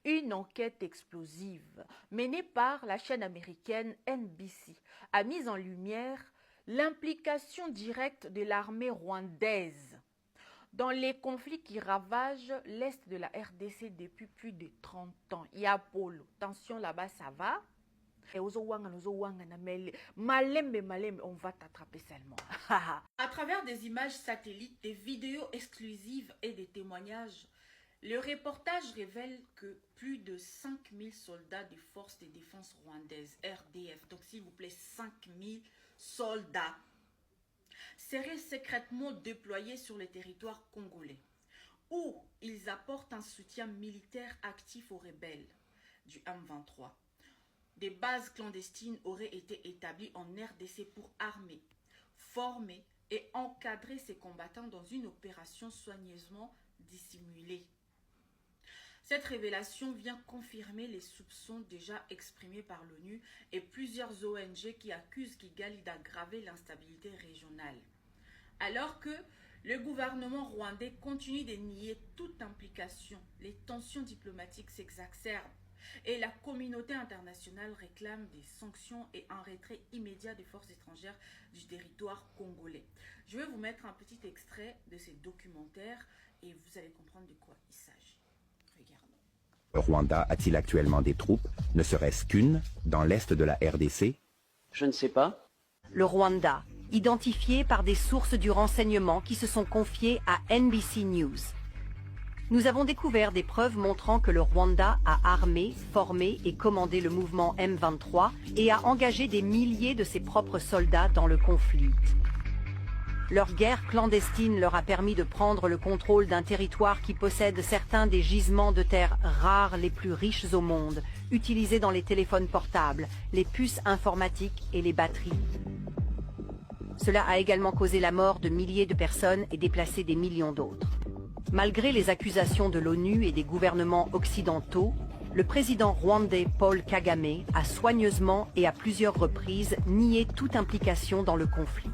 Une enquête explosive menée par la chaîne américaine NBC a mis en lumière l'implication directe de l'armée rwandaise dans les conflits qui ravagent l'est de la RDC depuis plus de 30 ans. Il y a Polo, tension là-bas, ça va. Et on va t'attraper seulement. À travers des images satellites, des vidéos exclusives et des témoignages, le reportage révèle que plus de 5000 soldats des forces de défense rwandaises, RDF, donc s'il vous plaît 5000 soldats, seraient secrètement déployés sur le territoire congolais, où ils apportent un soutien militaire actif aux rebelles du M23. Des bases clandestines auraient été établies en RDC pour armer, former et encadrer ces combattants dans une opération soigneusement dissimulée. Cette révélation vient confirmer les soupçons déjà exprimés par l'ONU et plusieurs ONG qui accusent Kigali d'aggraver l'instabilité régionale. Alors que le gouvernement rwandais continue de nier toute implication, les tensions diplomatiques s'exacerbent et la communauté internationale réclame des sanctions et un retrait immédiat des forces étrangères du territoire congolais. Je vais vous mettre un petit extrait de ces documentaires et vous allez comprendre de quoi il s'agit. Regardons. Le Rwanda a-t-il actuellement des troupes, ne serait-ce qu'une, dans l'est de la RDC? Je ne sais pas. Le Rwanda, identifié par des sources du renseignement qui se sont confiées à NBC News. Nous avons découvert des preuves montrant que le Rwanda a armé, formé et commandé le mouvement M23 et a engagé des milliers de ses propres soldats dans le conflit. Leur guerre clandestine leur a permis de prendre le contrôle d'un territoire qui possède certains des gisements de terre rares les plus riches au monde, utilisés dans les téléphones portables, les puces informatiques et les batteries. Cela a également causé la mort de milliers de personnes et déplacé des millions d'autres. Malgré les accusations de l'ONU et des gouvernements occidentaux, le président rwandais Paul Kagame a soigneusement et à plusieurs reprises nié toute implication dans le conflit.